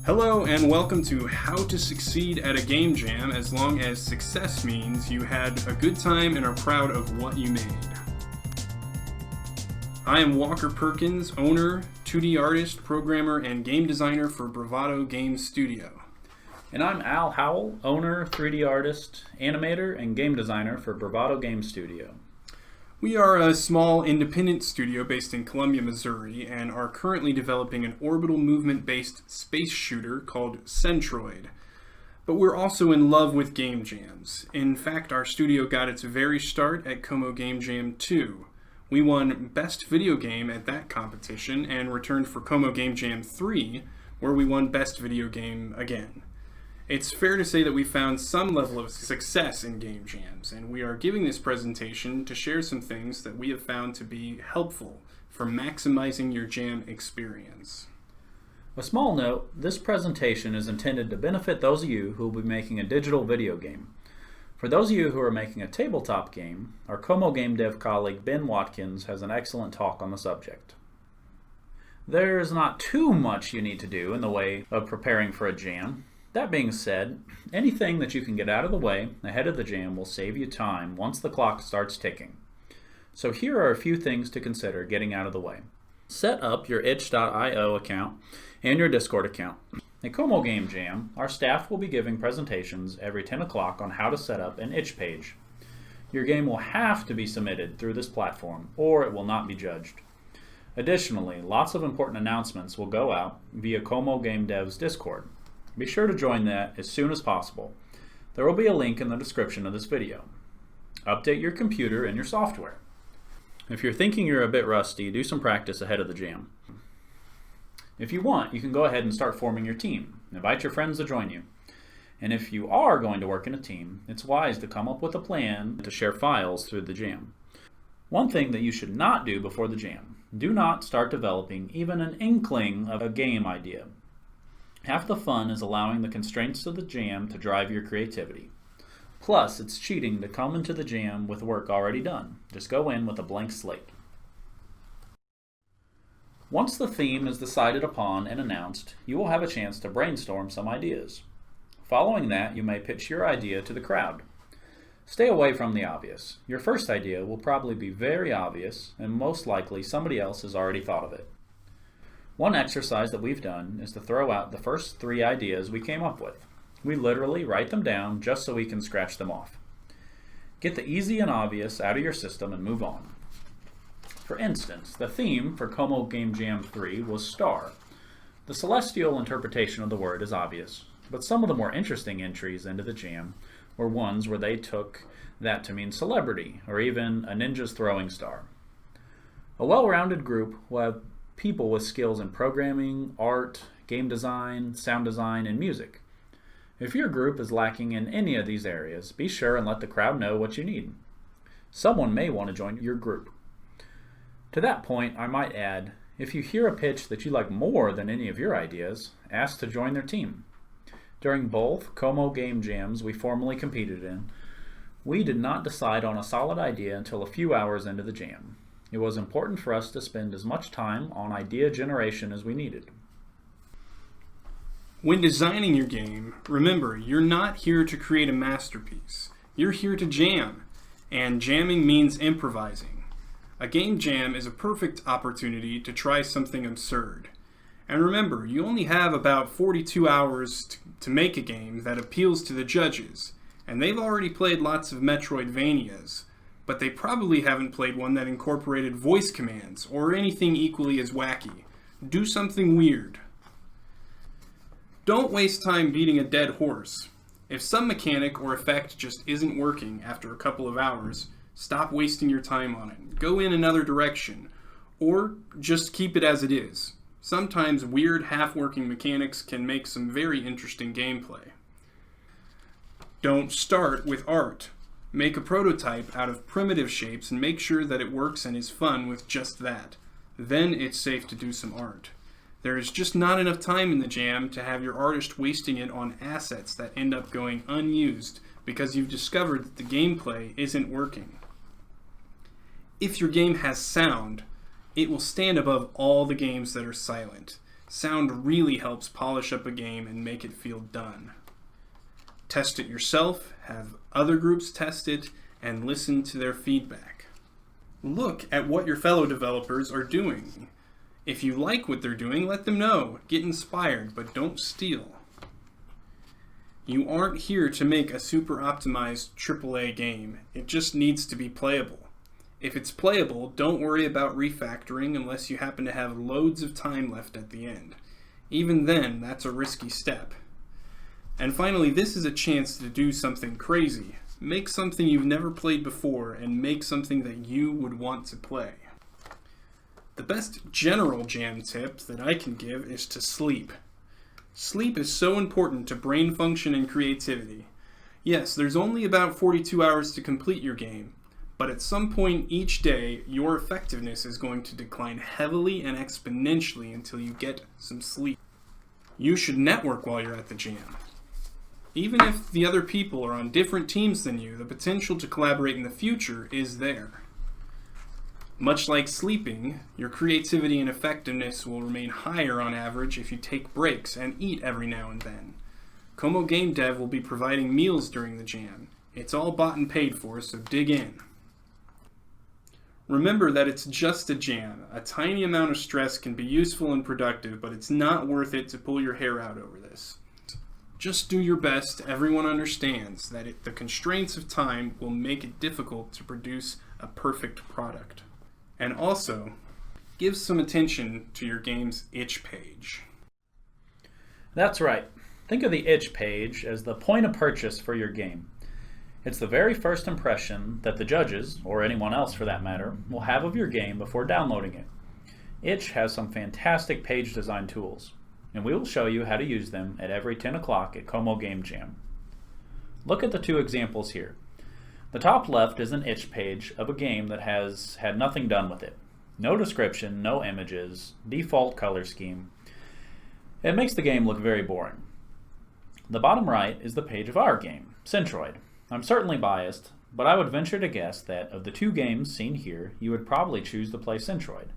Hello and welcome to How to Succeed at a Game Jam as long as success means you had a good time and are proud of what you made. I am Walker Perkins, owner, 2D artist, programmer, and game designer for Bravado Game Studio. And I'm Al Howell, owner, 3D artist, animator, and game designer for Bravado Game Studio. We are a small independent studio based in Columbia, Missouri, and are currently developing an orbital movement-based space shooter called Centroid. But we're also in love with game jams. In fact, our studio got its very start at Como Game Jam 2. We won Best Video Game at that competition and returned for Como Game Jam 3, where we won Best Video Game again. It's fair to say that we found some level of success in game jams, and we are giving this presentation to share some things that we have found to be helpful for maximizing your jam experience. A small note, this presentation is intended to benefit those of you who will be making a digital video game. For those of you who are making a tabletop game, our Como Game Dev colleague Ben Watkins has an excellent talk on the subject. There is not too much you need to do in the way of preparing for a jam. That being said, anything that you can get out of the way ahead of the jam will save you time once the clock starts ticking. So here are a few things to consider getting out of the way. Set up your itch.io account and your Discord account. At Como Game Jam, our staff will be giving presentations every 10 o'clock on how to set up an itch page. Your game will have to be submitted through this platform or it will not be judged. Additionally, lots of important announcements will go out via Como Game Dev's Discord. Be sure to join that as soon as possible. There will be a link in the description of this video. Update your computer and your software. If you're thinking you're a bit rusty, do some practice ahead of the jam. If you want, you can go ahead and start forming your team. Invite your friends to join you. And if you are going to work in a team, it's wise to come up with a plan to share files through the jam. One thing that you should not do before the jam: do not start developing even an inkling of a game idea. Half the fun is allowing the constraints of the jam to drive your creativity. Plus, it's cheating to come into the jam with work already done. Just go in with a blank slate. Once the theme is decided upon and announced, you will have a chance to brainstorm some ideas. Following that, you may pitch your idea to the crowd. Stay away from the obvious. Your first idea will probably be very obvious, and most likely somebody else has already thought of it. One exercise that we've done is to throw out the first 3 ideas we came up with. We literally write them down just so we can scratch them off. Get the easy and obvious out of your system and move on. For instance, the theme for Como Game Jam 3 was star. The celestial interpretation of the word is obvious, but some of the more interesting entries into the jam were ones where they took that to mean celebrity or even a ninja's throwing star. A well-rounded group will have people with skills in programming, art, game design, sound design, and music. If your group is lacking in any of these areas, be sure and let the crowd know what you need. Someone may want to join your group. To that point, I might add, if you hear a pitch that you like more than any of your ideas, ask to join their team. During both Como Game Jams we formally competed in, we did not decide on a solid idea until a few hours into the jam. It was important for us to spend as much time on idea generation as we needed. When designing your game, remember, you're not here to create a masterpiece. You're here to jam, and jamming means improvising. A game jam is a perfect opportunity to try something absurd. And remember, you only have about 42 hours to make a game that appeals to the judges, and they've already played lots of Metroidvanias, but they probably haven't played one that incorporated voice commands or anything equally as wacky. Do something weird. Don't waste time beating a dead horse. If some mechanic or effect just isn't working after a couple of hours, stop wasting your time on it. Go in another direction, or just keep it as it is. Sometimes weird half-working mechanics can make some very interesting gameplay. Don't start with art. Make a prototype out of primitive shapes and make sure that it works and is fun with just that. Then it's safe to do some art. There is just not enough time in the jam to have your artist wasting it on assets that end up going unused because you've discovered that the gameplay isn't working. If your game has sound, it will stand above all the games that are silent. Sound really helps polish up a game and make it feel done. Test it yourself, have other groups test it, and listen to their feedback. Look at what your fellow developers are doing. If you like what they're doing, let them know. Get inspired, but don't steal. You aren't here to make a super optimized AAA game. It just needs to be playable. If it's playable, don't worry about refactoring unless you happen to have loads of time left at the end. Even then, that's a risky step. And finally, this is a chance to do something crazy. Make something you've never played before and make something that you would want to play. The best general jam tip that I can give is to sleep. Sleep is so important to brain function and creativity. Yes, there's only about 42 hours to complete your game, but at some point each day, your effectiveness is going to decline heavily and exponentially until you get some sleep. You should network while you're at the jam. Even if the other people are on different teams than you, the potential to collaborate in the future is there. Much like sleeping, your creativity and effectiveness will remain higher on average if you take breaks and eat every now and then. Como Game Dev will be providing meals during the jam. It's all bought and paid for, so dig in. Remember that it's just a jam. A tiny amount of stress can be useful and productive, but it's not worth it to pull your hair out over this. Just do your best. Everyone understands that the constraints of time will make it difficult to produce a perfect product. And also, give some attention to your game's itch page. That's right. Think of the itch page as the point of purchase for your game. It's the very first impression that the judges, or anyone else for that matter, will have of your game before downloading it. Itch has some fantastic page design tools, and we will show you how to use them at every 10 o'clock at Como Game Jam. Look at the two examples here. The top left is an itch page of a game that has had nothing done with it. No description, no images, default color scheme. It makes the game look very boring. The bottom right is the page of our game, Centroid. I'm certainly biased, but I would venture to guess that of the two games seen here, you would probably choose to play Centroid.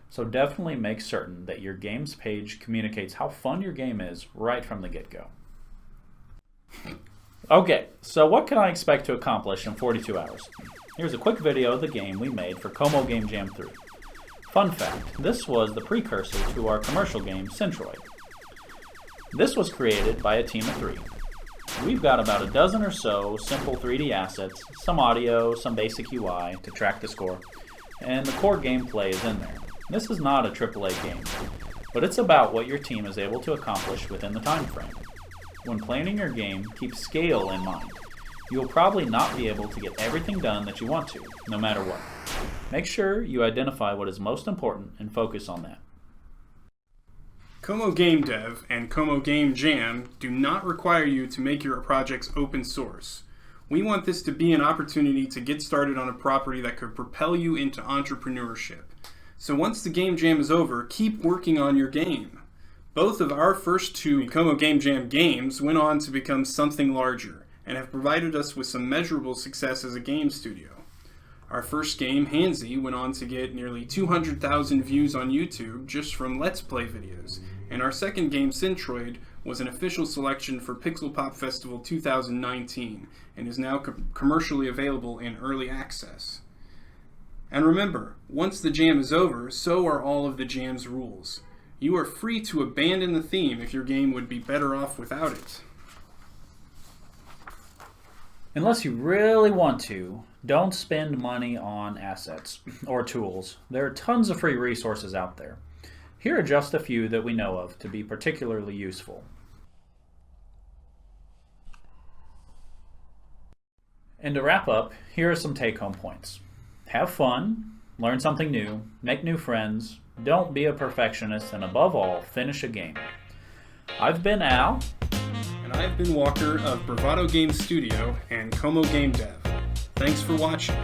So definitely make certain that your game's page communicates how fun your game is right from the get-go. Okay, so what can I expect to accomplish in 42 hours? Here's a quick video of the game we made for Como Game Jam 3. Fun fact, this was the precursor to our commercial game, Centroid. This was created by a team of 3. We've got about a dozen or so simple 3D assets, some audio, some basic UI to track the score, and the core gameplay is in there. This is not a AAA game, but it's about what your team is able to accomplish within the time frame. When planning your game, keep scale in mind. You will probably not be able to get everything done that you want to, no matter what. Make sure you identify what is most important and focus on that. Como Game Dev and Como Game Jam do not require you to make your projects open source. We want this to be an opportunity to get started on a property that could propel you into entrepreneurship. So once the Game Jam is over, keep working on your game. Both of our first two Como Game Jam games went on to become something larger and have provided us with some measurable success as a game studio. Our first game, Handsy, went on to get nearly 200,000 views on YouTube just from Let's Play videos, and our second game, Centroid, was an official selection for Pixel Pop Festival 2019 and is now commercially available in early access. And remember, once the jam is over, so are all of the jam's rules. You are free to abandon the theme if your game would be better off without it. Unless you really want to, don't spend money on assets or tools. There are tons of free resources out there. Here are just a few that we know of to be particularly useful. And to wrap up, here are some take-home points. Have fun, learn something new, make new friends, don't be a perfectionist, and above all, finish a game. I've been Al. And I've been Walker of Bravado Game Studio and Como Game Dev. Thanks for watching.